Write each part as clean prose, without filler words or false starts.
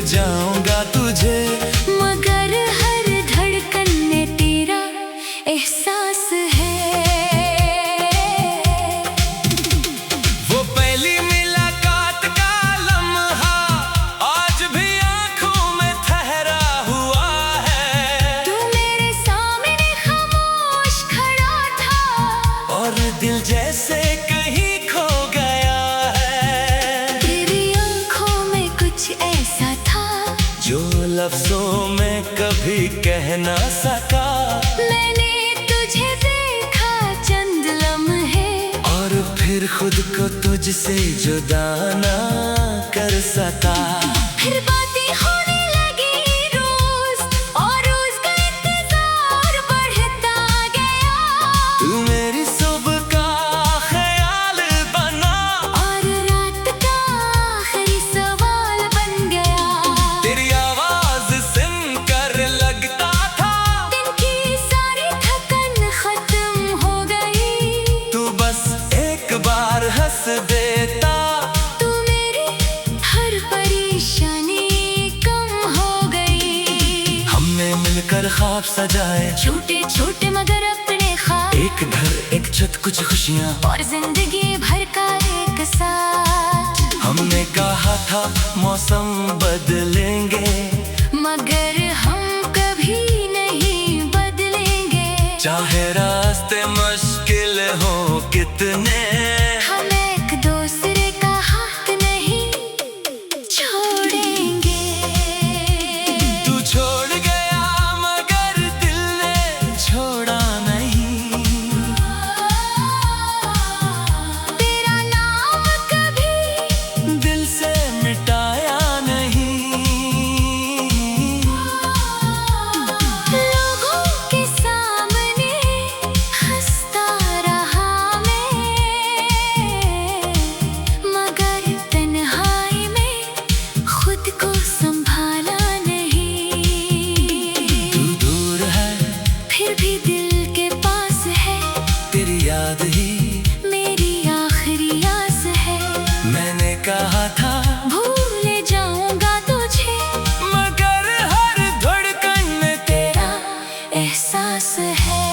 जाऊंगा तुझे, मगर हर धड़कन में तेरा एहसास है। वो पहली मुलाकात का लम्हा आज भी आंखों में ठहरा हुआ है। तू मेरे सामने खामोश खड़ा था और दिल जैसे कहीं खो गया है। तेरी आंखों में कुछ ऐसा था जो लफ्जों में कभी कह ना सका। मैंने तुझे देखा चंद लम्हे और फिर खुद को तुझसे जुदा ना कर सका। फिर बातें होने लगी रोज और रोज का इंतजार बढ़ता गया। तू मेरी सुबह का ख्याल बना और रात का आखिरी सवाल बन गया। तेरी आवाज सुनकर लगता था दिन की सारी थकन खत्म हो गई। तू बस एक बार हंस देता। तू मेरी हर परेशानी कम हो गई। हमने मिलकर ख्वाब सजाए, छोटे छोटे मगर अपने ख्वाब, एक घर एक छत कुछ खुशियाँ। और जिंदगी भर का एक साथ। हमने कहा था मौसम बदलेंगे, मगर हम कभी नहीं बदलेंगे। चाहे रास्ते मुश्किल हो कितने, हम एक दूसरे का हाथ नहीं छोड़ेंगे। तू छोड़ गया मगर दिल ने छोड़ा नहीं। तेरा नाम कभी दिल से मिटाया नहीं। लोगों के सामने हंसता रहा मैं, मगर तन्हाई में खुद को संभाला नहीं। तू दूर है फिर भी दिल के पास है, तेरी याद ही मेरी आखिरी आस है। मैंने कहा था भूल जाऊंगा तुझे, मगर हर धड़कन में तेरा एहसास है।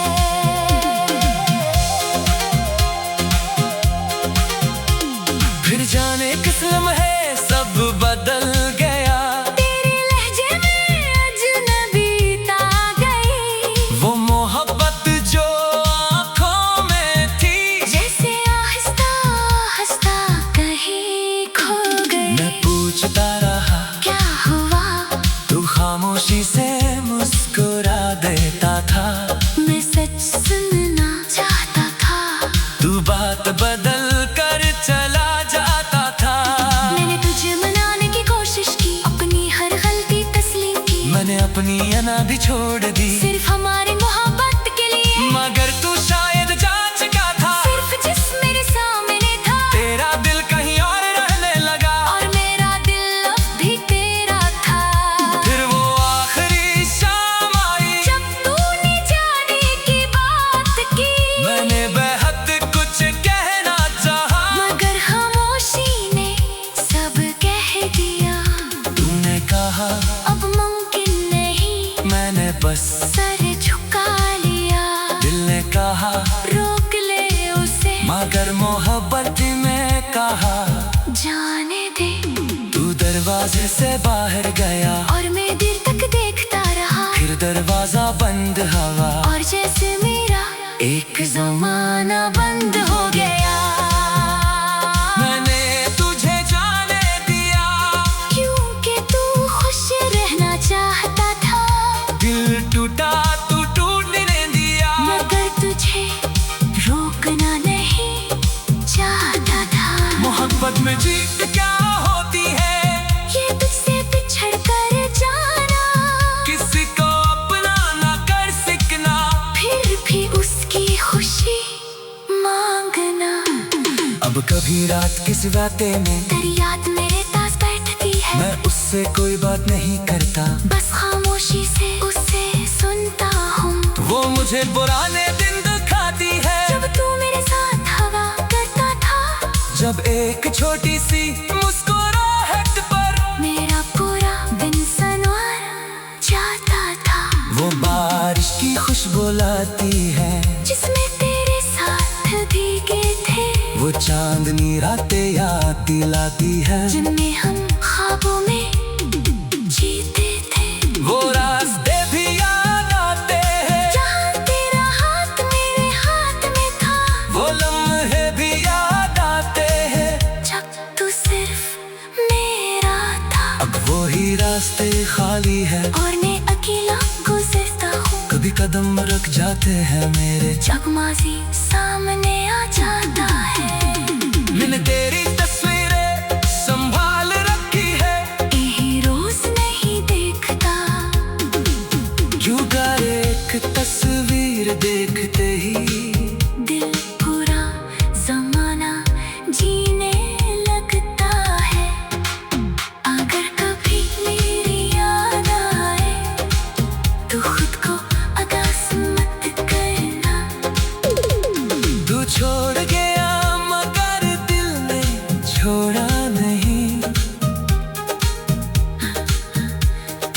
फिर जाने किस लम्हे सब बदल गया। तेरे लहजे में अजनबीता गई, वो मोहब्बत जो आँखों में थी, जैसे आहिस्ता आहिस्ता कहीं खो गई। मैं पूछता रहा क्या हुआ, तू खामोशी से मुस्कुरा देता था। मैं सच सुनना चाहता था। तू बात बदल कर चला जाता था। मैंने तुझे मनाने की कोशिश की, अपनी हर गलती तस्लीम की। मैंने अपनी अना भी छोड़ दी, सिर्फ हमारी मोहब्बत के लिए, मगर तू शायद जा चुका था। सिर्फ जिस मेरे सामने था। तेरा दिल कहीं और रहने लगा, और मेरा दिल अब भी तेरा था। फिर वो आखिरी शाम आई, जब तूने जाने की बात की, मैंने बेहद कुछ कहना चाहा, मगर खामोशी ने सब कह दिया। तूने कहा अब मुमकिन नहीं, मैंने बस, सर झुका लिया। दिल ने कहा रोक ले उसे, मगर मोहब्बत में कहा जाने दे। तू दरवाजे से बाहर गया, और मैं देर तक देखता रहा, फिर दरवाजा बंद हवा, और जैसे मेरा एक जमाना बंद हो गया। मैंने तुझे जाने दिया, क्योंकि तू खुश रहना चाहता था, दिल टूटा तू टूटने दिया, मगर तुझे रोकना नहीं चाहता था। मोहब्बत में जीत क्या होती है, ये तुझसे बिछड़ कर जाना, किसी को अपना ना कर सकना, फिर भी उसकी खुशी मांगना। अब कभी रात की बातें में तेरी याद मेरे पास बैठती है, मैं उससे कोई बात नहीं करता, बस खामोशी से उसे सुनता हूँ। वो मुझे पुराने दिन दिखाती है, जब तू मेरे साथ हवा करता था, जब एक छोटी सी मुस्कुराहट पर मेरा पूरा दिन आती है, जिनमें हम ख्वाबों में जीते थे। वो रास्ते भी याद आते हैं जहाँ तेरा हाथ मेरे हाथ में था, वो लम्हे भी याद आते हैं जब तू सिर्फ मेरा था। अब वही रास्ते खाली है और मैं अकेला गुजरता हूँ, कभी कदम रख जाते हैं मेरे, जब माजी सामने आ जाता है। मैंने तेरी तस्वीरें संभाल रखी है, यही रोज नहीं देखता, यूं कर एक तस्वीर देखते ही दिल पूरा जमाना जीने लगता है। अगर कभी मेरी याद आए तो खुद को अगास मत करना। तू छोड़ गया मगर दिल ने छोड़ा नहीं,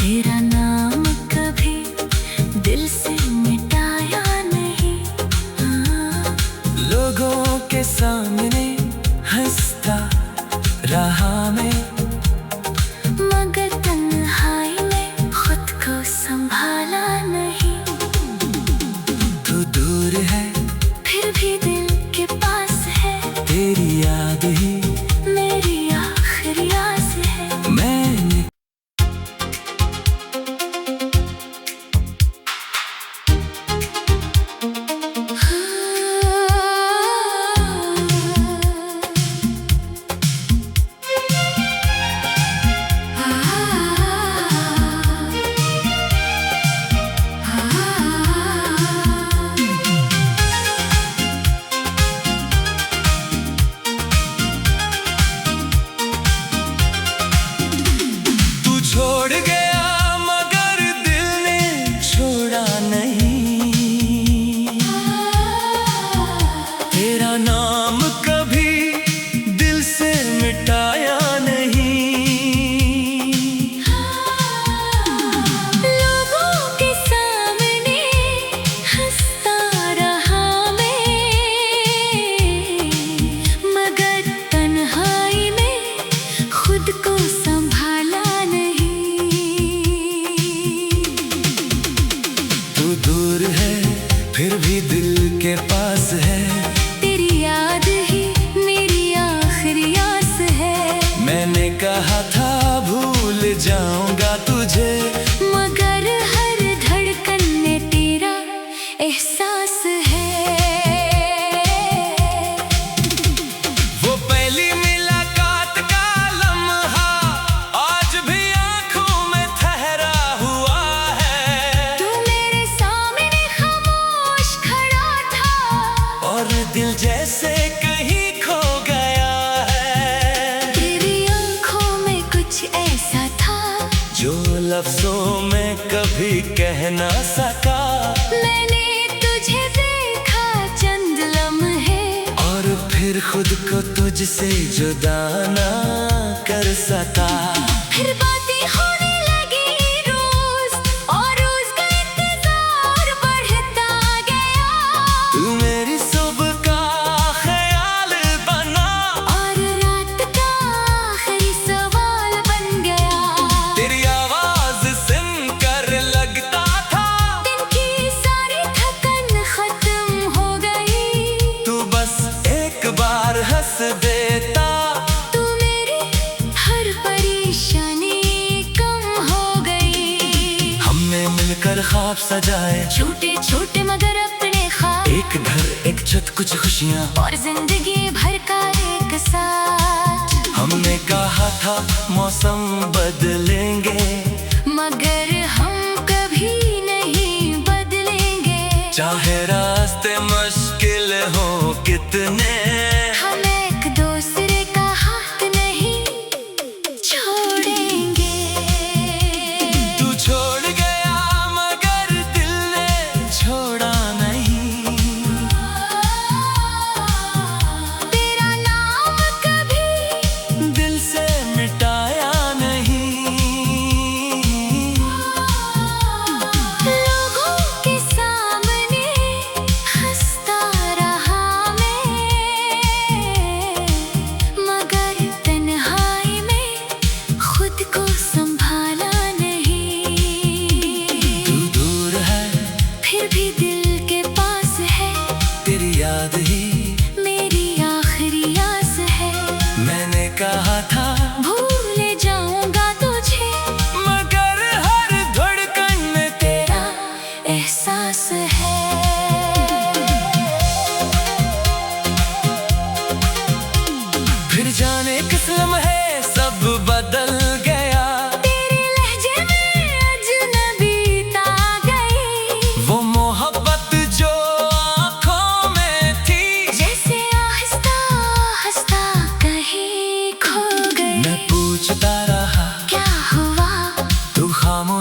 तेरा नाम कभी दिल से मिटाया नहीं। लोगों के सामने हंसता रहा मैं, मगर तन्हाई में खुद को संभाला नहीं। तू दूर है फिर भी दिल के पास है, तेरी याद ही मेरी आखिरी आस है। मैंने तू छोड़ गया मगर दिल ने छोड़ा नहीं, तेरा नाम कभी दिल से मिटाया नहीं। लोगों के सामने हंसता रहा मैं, मगर तन्हाई में खुद को संभाला नहीं। तू दूर है फिर भी दिल के पास है, तेरी याद ही मेरी आखिरी आस है। मैंने कहा था भूल जाऊंगा तुझे, मगर हर धड़कन में तेरा एहसास है। वो पहली मुलाकात का लम्हा आज भी आंखों में ठहरा हुआ है, तू मेरे सामने खामोश खड़ा था, और दिल जैसे कहीं खो गया है, तेरी आंखों में कुछ ऐसा था जो लफ्जों में कभी कह ना सका। मैंने तुझे देखा चंद लम्हे, और फिर खुद को तुझसे जुदा ना कर सका। फिर बातें होने लगी रोज, और रोज का इंतजार बढ़ता गया। तू मेरी सुबह का ख्याल बना, और रात का आखिरी सवाल बन गया। तेरी आवाज सुनकर लगता था दिन की सारी थकन खत्म हो गई। तू बस एक बार हंस देता, तू मेरी हर परेशानी कम हो गई। हमने मिलकर ख्वाब सजाए, छोटे छोटे मगर अपने ख्वाब, एक घर एक छत कुछ खुशियाँ। और जिंदगी भर का एक साथ। हमने कहा था मौसम बदलेंगे, मगर हम कभी नहीं बदलेंगे। चाहे रास्ते मुश्किल हो कितने, हम एक दूसरे का हाथ नहीं छोड़ेंगे। तू छोड़ गया मगर दिल ने छोड़ा नहीं, तेरा नाम कभी दिल से मिटाया नहीं। लोगों के सामने हंसता रहा मैं,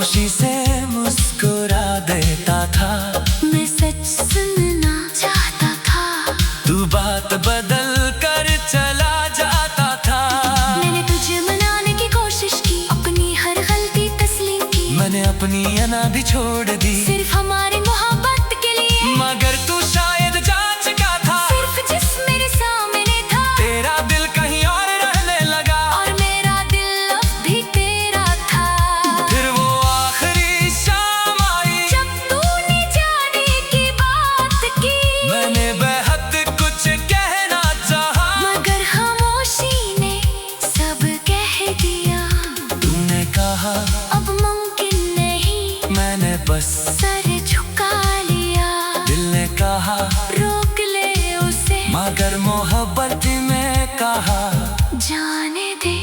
खामोशी से मुस्कुरा देता था। मैं सच सुनना चाहता था, तू बात बदल कर चला जाता था। मैंने तुझे मनाने की कोशिश की, अपनी हर गलती तस्लीम की। मैंने अपनी अना भी छोड़ दी, सिर्फ हमारी मोहब्बत के लिए। मगर तू शायद जान चुका था, सिर्फ जिस मेरे सामने था। तेरा दिल कहीं और रहने लगा, और मेरा दिल अब भी तेरा था। फिर वो आखिरी शाम आई, जब तूने जाने की बात की। मैंने बेहद कुछ कहना चाहा, मगर खामोशी ने सब कह दिया। तूने कहा अब मुमकिन नहीं, मैंने बस सर झुका लिया। दिल ने कहा रोक ले उसे, मगर मोहब्बत में कहा जाने दे।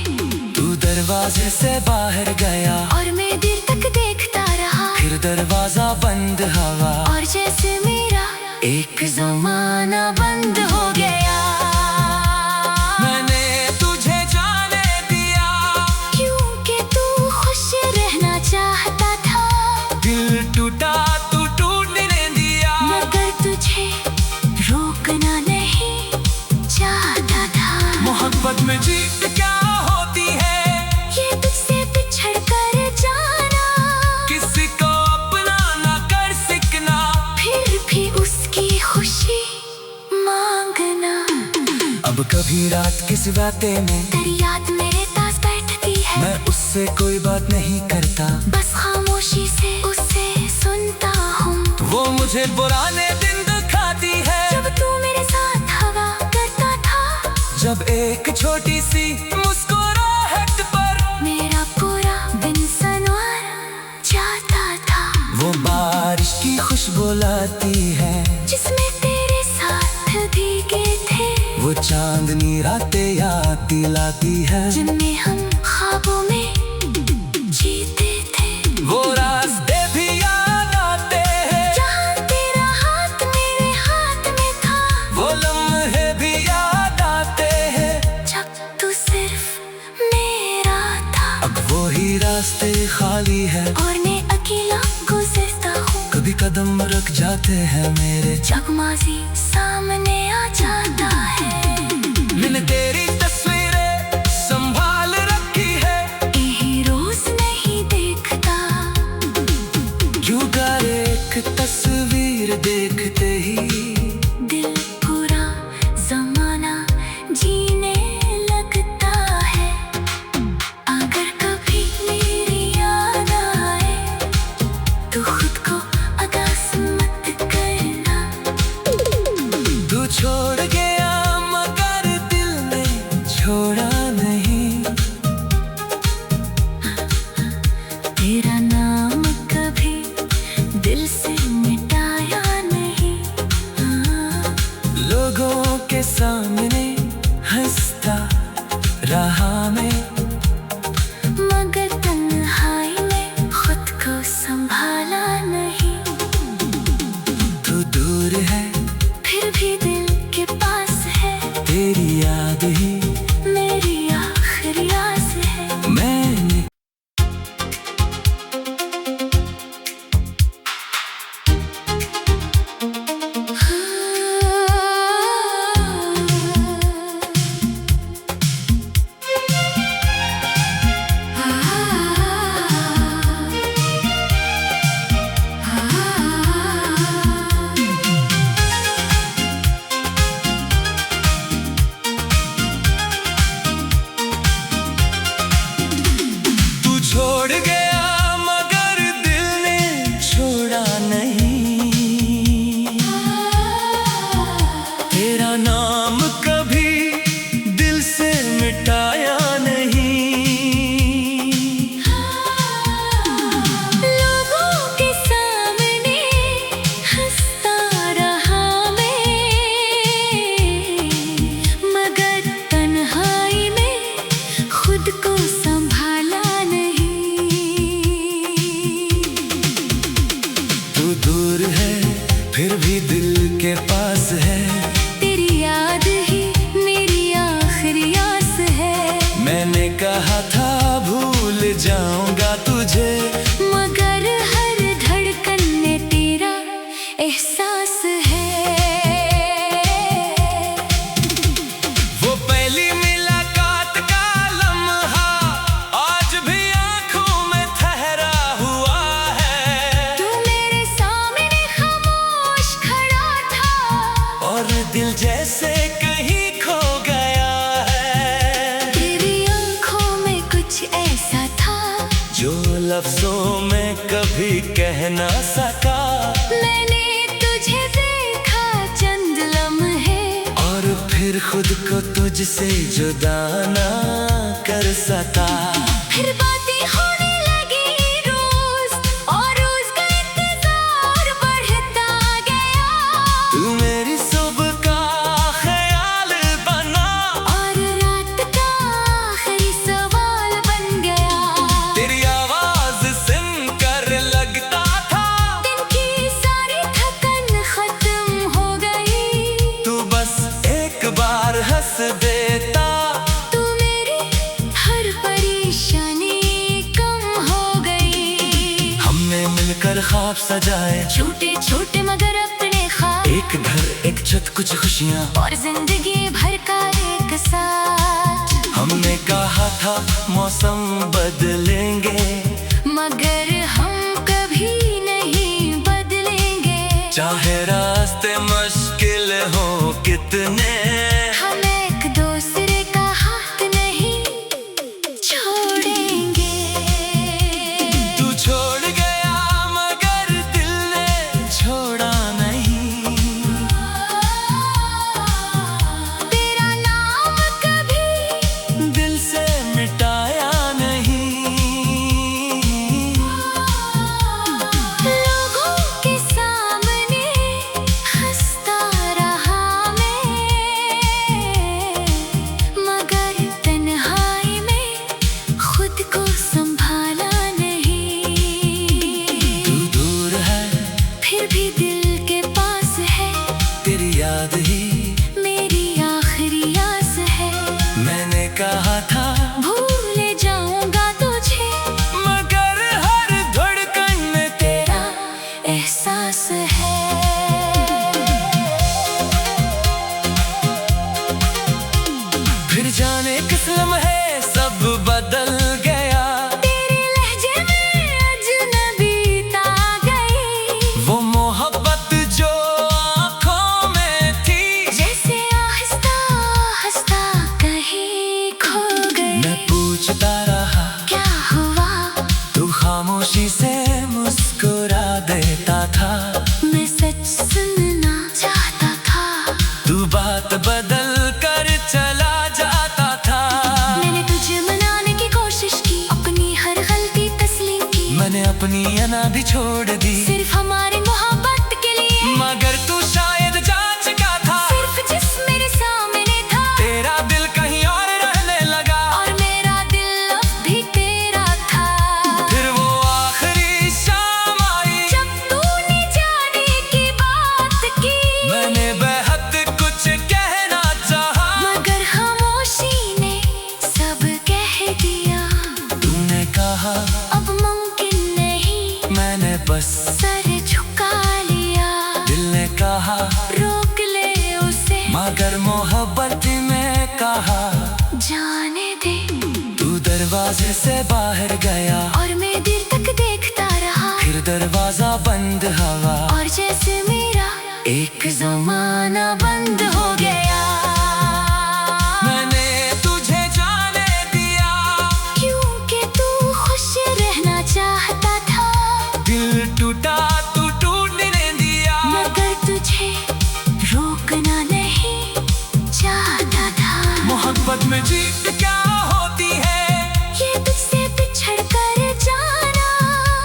तू दरवाजे से बाहर गया, और मैं देर तक देखता रहा, फिर दरवाजा बंद हवा, और जैसे मेरा एक जमाना बंद हो गया। मैंने तुझे जाने दिया, क्योंकि तू खुश रहना चाहता था। दिल टूटा तू टूटने दिया, मगर तुझे रोकना नहीं चाहता था। मोहब्बत में जीत क्या होती है, ये तुझसे बिछड़ कर जाना। किसी को अपना ना कर सकना, फिर भी उसकी खुशी मांगना। अब कभी रात किसी बातें में तेरी याद मेरे पास बैठती है, मैं उससे कोई बात नहीं करता, बस खामोशी से उसे सुनता हूँ। वो मुझे पुराने दिन दिखाती है, जब तू मेरे साथ हवा करता था, जब एक छोटी सी मुस्कुराहट पर मेरा पूरा दिन संवर जाता था। वो बारिश की खुशबू लाती है, जिसमें तेरे साथ भीगे थे। वो चांदनी रातें याद दिलाती है, जिनमें हम ख्वाबों में जीते थे। वो रास्ते भी याद आते हैं, जहाँ तेरा हाथ मेरे हाथ में था। वो लम्हे भी याद आते हैं, जब तू सिर्फ मेरा था। अब वो ही रास्ते खाली है, और मैं अकेला गुजरता हूँ। कभी कदम रख जाते हैं मेरे, जब माजी सामने आ जाता है। मैंने तेरी तस्वीरें संभाल रखी है, यही रोज नहीं देखता। क्यों का एक तस्वीर देखते ही दिल पूरा जमाना जीने लगता है। अगर कभी मेरी याद आए, तो खुद को अदास मत करना। तू छोड़ गया मगर दिल ने छोड़ा नहीं, तेरा नाम कभी दिल से मिटाया नहीं। लोगों के सामने हंसता रहा मैं, मगर तन्हाई में खुद को संभाला नहीं। तू दूर है फिर भी दिल के पास है, तेरी याद ही मेरी आखिरी आस है। मैंने तू छोड़ गया मगर दिल ने छोड़ा नहीं, तेरा नाम कभी दिल से मिटाया नहीं। लोगों के सामने हंसता रहा मैं, मगर तन्हाई में खुद को संभाला नहीं। तू दूर है फिर भी दिल के पास है, तेरी याद ही मेरी आखिरी आस है। मैंने कहा था भूल जाऊंगा तुझे, मगर लफ्जों में कभी कह ना सका। मैंने तुझे देखा चंद लम्हे, और फिर खुद को तुझसे जुदा ना कर सका। फिर बातें होने लगी रोज, और रोज का इंतजार बढ़ता गया। तू मेरी सुबह का ख्याल बना, और रात का आखिरी सवाल बन गया। तेरी आवाज सुनकर लगता था दिन की सारी थकन खत्म हो गई। तू बस एक बार हंस देता, तू मेरी हर परेशानी कम हो गई। हमने मिलकर ख्वाब सजाए, छोटे छोटे मगर अपने ख्वाब, एक घर एक छत कुछ खुशियाँ, और जिंदगी भर का एक साथ। हमने कहा था मौसम बदलेंगे, मगर हम कभी नहीं बदलेंगे। चाहे रास्ते मुश्किल हो कितने, हम एक दूसरे का हाथ नहीं छोड़ेंगे। तू छोड़ गया मगर दिल ने छोड़ा नहीं। तेरा नाम कभी दिल से मिटाया नहीं। लोगों के सामने हंसता रहा मैं, मगर तन्हाई में खुद को संभाला नहीं। तू दूर है फिर भी दिल के पास है, तेरी याद ही मेरी आखिरी आस है। मैंने कहा था भूले जाऊंगा तुझे, मगर हर धड़कन में तेरा एहसास है। फिर जाने किस लम्हे सब बदल गया। तेरे लहजे में अजनबीता गई, वो मोहब्बत जो आँखों में थी, जैसे आहिस्ता आहिस्ता कहीं खो गई। मैं पूछता रहा क्या हुआ, तू खामोशी से मुस्कुरा देता था। मैं सच सुनना चाहता था। तू बात बदल कर चला जाता था। मैंने तुझे मनाने की कोशिश की, अपनी हर गलती तस्लीम की। मैंने अपनी अना भी छोड़ दी, सिर्फ हमारी मोहब्बत के लिए। मगर तू शायद जा चुका था। सिर्फ जिस मेरे सामने था, तेरा दिल कहीं और रहने लगा, और मेरा दिल अब भी तेरा था। फिर वो आखिरी शाम आई, जब तूने जाने की बात की, मैंने बेहद कुछ कहना चाहा, मगर खामोशी ने सब कह दिया। तूने कहा अब मुमकिन नहीं, मैंने बस, सर झुका लिया। दिल ने कहा रोक ले उसे, मगर मोहब्बत में कहा जाने दे। तू दरवाजे से बाहर गया, और मैं देर तक देखता रहा, फिर दरवाजा बंद हवा, और जैसे मेरा एक जमाना बंद हो गया। मैंने तुझे जाने दिया, क्योंकि तू खुश रहना चाहता था, दिल टूटा तू टूटने दिया, मगर तुझे रोकना नहीं चाहता था। मोहब्बत में जीत क्या होती है, ये तुझसे बिछड़ कर जाना,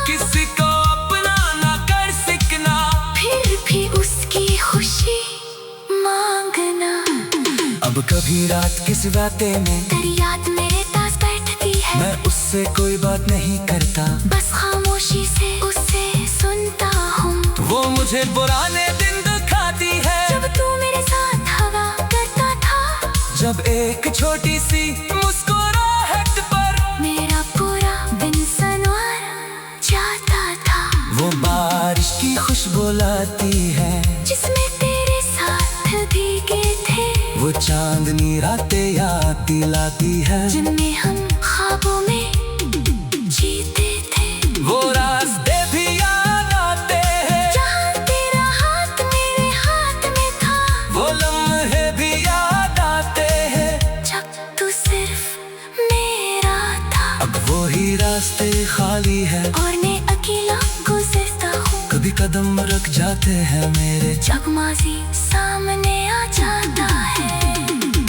किसी को अपना ना कर सकना, फिर भी उसकी खुशी मांगना। अब कभी रात किस बातें में तेरी याद मेरे पास बैठती है, मैं उससे कोई बात नहीं करता, बस खामोशी से उसे सुनता हूँ। वो मुझे पुराने दिन दिखाती है, जब तू मेरे साथ हवा करता था, जब एक छोटी सी मुस्कुराहट पर मेरा पूरा दिन संवर जाता था। वो बारिश की खुशबू लाती है, जिसमें तेरे साथ भीगे थे, वो चांदनी रातें याद दिलाती है, जिनमें हम ख्वाबों में जीते थे। वो रास्ते भी याद आते हैं, जहाँ तेरा हाथ मेरे हाथ में था, वो लम्हे भी याद आते हैं, जब तू सिर्फ मेरा था। अब वो ही रास्ते खाली है, कदम रुक जाते हैं मेरे, जब माजी सामने आ जाता है।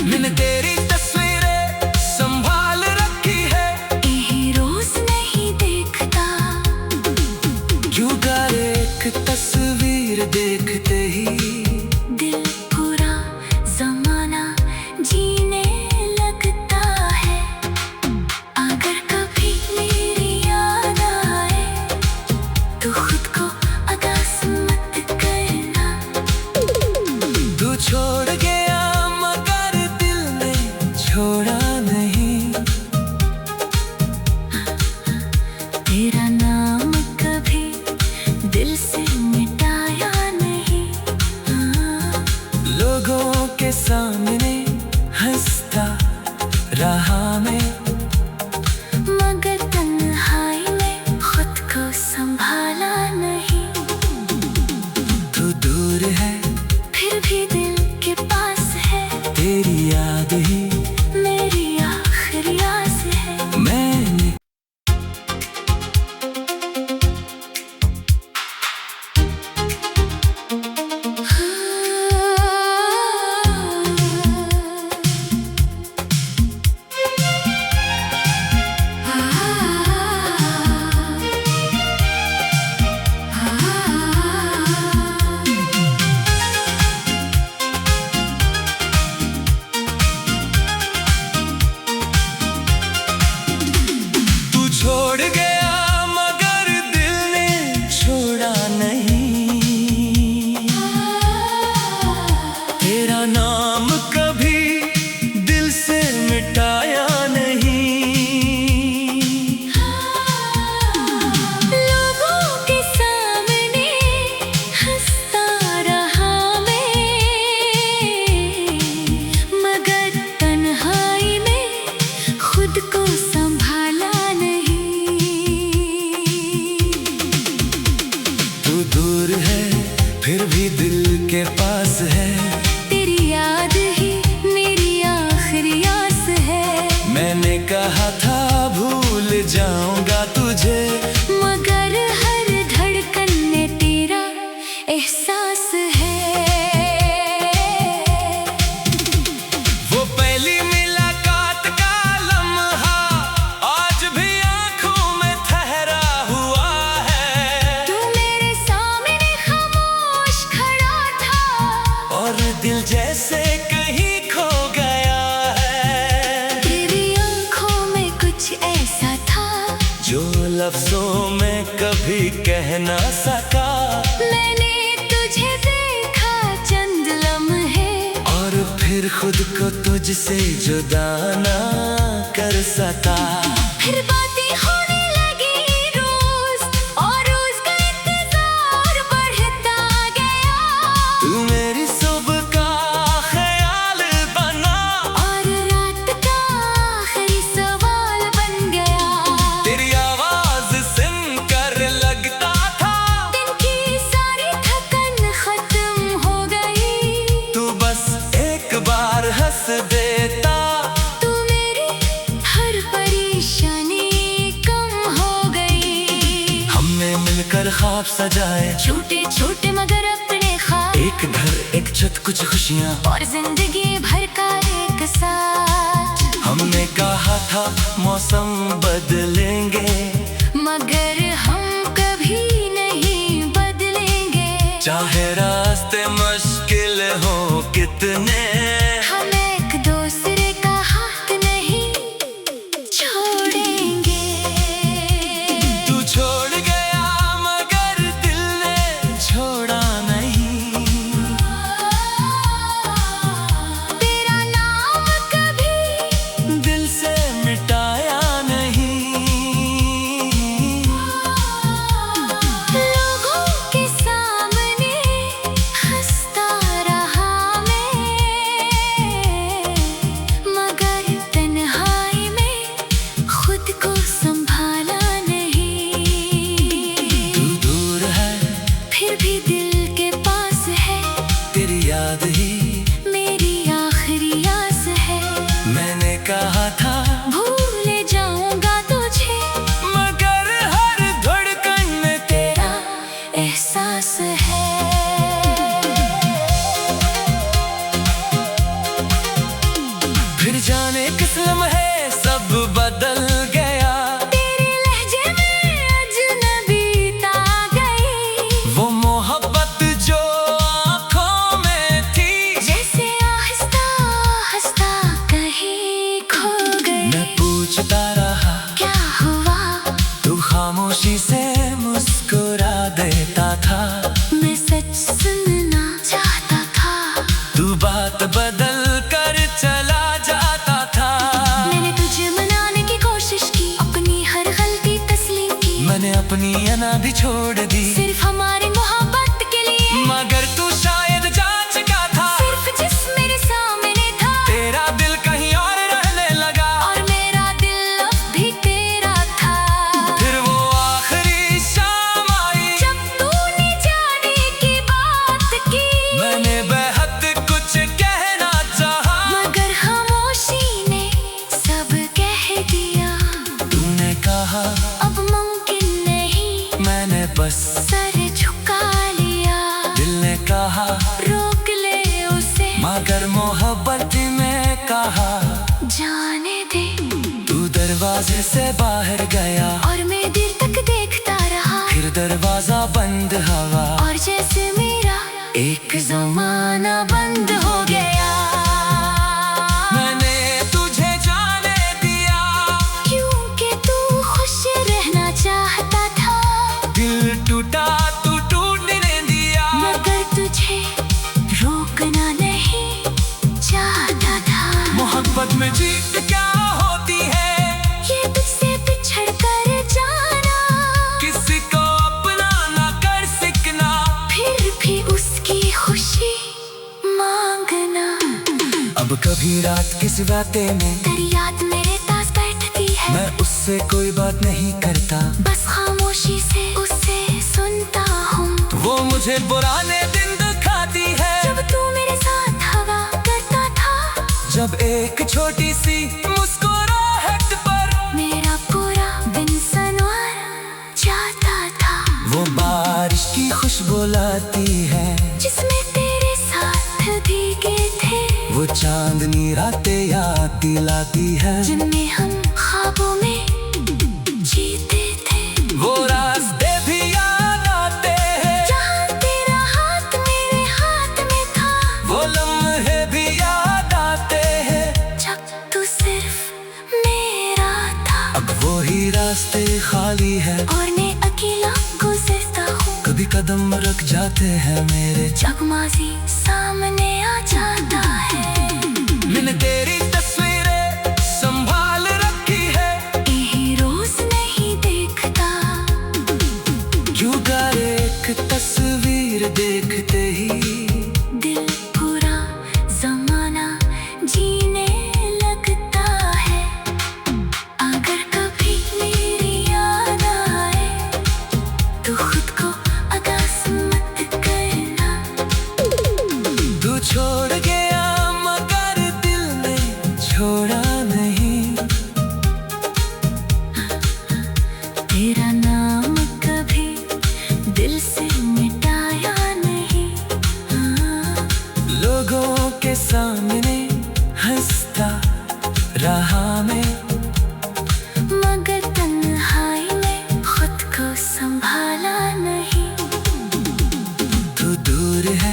मैंने तेरी तस्वीरें संभाल रखी है, यही रोज नहीं देखता, क्यों कर एक तस्वीर देखते ही दिल पूरा जमाना जीने लगता है। अगर कभी मेरी याद आए तो खुद को अगास मत करना। तू छोड़ गया मगर दिल ने छोड़ा नहीं, तेरा नाम कभी दिल से मिटाया नहीं। लोगों के सामने हंसता रहा मैं, मगर तन्हाई में खुद को संभाला नहीं। तू दूर है फिर भी दिल के पास है, तेरी याद ही मेरी आखिरी आस है। मैंने तू छोड़ गया मगर दिल ने छोड़ा नहीं, तेरा नाम कभी दिल से मिटाया नहीं। लोगों के सामने हंसता रहा मैं, मगर तन्हाई में खुद को संभाला नहीं। तू दूर है फिर भी दिल के पास है, तेरी याद ही मेरी आखिरी आस है। मैंने कहा था भूल जाऊंगा तुझे, मगर हर धड़कन में तेरा एहसास है। वो पहली मुलाकात का लम्हा आज भी आंखों में ठहरा हुआ है, तू मेरे सामने खामोश खड़ा था, और दिल जैसे कहीं खो गया है, तेरी आंखों में कुछ ऐसा था जो लफ्जों में कभी कह ना सका। मैंने तुझे देखा चंद लम्हे, और फिर खुद को तुझसे जुदा ना कर सका। फिर बातें होने लगी रोज, और रोज का इंतजार बढ़ता गया, तू मेरी सुबह का ख्याल बना, और रात का आखिरी सवाल बन गया। तेरी आवाज सुनकर लगता था दिन की सारी थकन खत्म हो गई, तू बस एक बार हंस देता, तू मेरी हर परेशानी कम हो गई। हमने मिलकर ख्वाब सजाए, छोटे छोटे मगर अपने ख्वाब, एक घर एक छत कुछ खुशियाँ, और जिंदगी भर का एक साथ। हमने कहा था मौसम बदलेंगे, मगर हम कभी नहीं बदलेंगे, चाहे रास्ते मुश्किल हो कितने, हम एक दूसरे का हाथ नहीं छोड़ेंगे। तू छोड़ गया मगर दिल ने छोड़ा नहीं, तेरा नाम कभी दिल से मिटाया नहीं। लोगों के सामने हंसता रहा मैं, खामोशी से मुस्कुरा देता था। मैं सच सुनना चाहता था। तू बात बदल कर चला जाता था। मैंने तुझे मनाने की कोशिश की, अपनी हर गलती तस्लीम की। मैंने अपनी अना भी छोड़ दी, सिर्फ हमारी मोहब्बत के लिए। मगर तू शायद जा चुका था। सिर्फ जिस मेरे सामने था, तेरा दिल कहीं और रहने लगा, और मेरा दिल अब भी तेरा था। फिर वो आखिरी शाम आई जब तूने जाने की बात की, मैंने बेहद कुछ कहना चाहा, मगर खामोशी ने सब कह दिया। तूने कहा अब मुमकिन नहीं, मैंने बस सर झुका लिया। दिल ने कहा रोक ले उसे, मगर मोहब्बत में कहा जाने दे। तू दरवाजे से बाहर गया, और मैं देर तक देखता रहा, फिर दरवाजा बंद हवा, और जैसे मेरा एक जमाना बंद हो गया। मैंने तुझे जाने दिया, क्योंकि तू खुश रहना चाहता था, दिल टूटा तू टूटने दिया, मगर तुझे रोकना नहीं चाहता था। मोहब्बत में जीत क्या होती है, ये तुझसे बिछड़ कर जाना, किसी को अपना ना कर सकना, फिर भी उसकी खुशी मांगना। अब कभी रात किसी बातें में तेरी याद मेरे पास बैठती है, मैं उससे कोई बात नहीं करता, बस खामोशी से उसे सुनता हूँ। वो मुझे पुराने दिन दिखाती है, जब तू मेरे साथ हवा करता था, जब एक छोटी सी मुस्कुराहट पर मेरा पूरा दिन संवर जाता था। वो बारिश की खुशबू लाती है, जिसमें तेरे साथ भीगे थे, वो चांदनी रातें याद दिलाती है, जिनमें हम ख्वाबों में जीते थे। वो रास्ते भी याद आते हैं, जहाँ तेरा हाथ मेरे हाथ में था, वो लम्हे भी याद आते हैं, जब तू सिर्फ मेरा था। अब वो ही रास्ते खाली है, और मैं अकेला गुजरता हूँ, कभी कदम रख जाते हैं मेरे, जब माजी सामने आ जाता है। मैंने तेरी तस्वीरें संभाल रखी है, यही रोज नहीं देखता, क्यों कर एक तस्वीर देखते ही दिल पूरा जमाना जीने लगता है। अगर कभी मेरी याद आए, तो खुद को आगाज मत करना। तू छोड़ गया मगर दिल ने छोड़ा नहीं, तेरा नाम कभी दिल से मिटाया नहीं। लोगों के सामने हंसता रहा मैं, मगर तन्हाई में खुद को संभाला नहीं। तू दूर है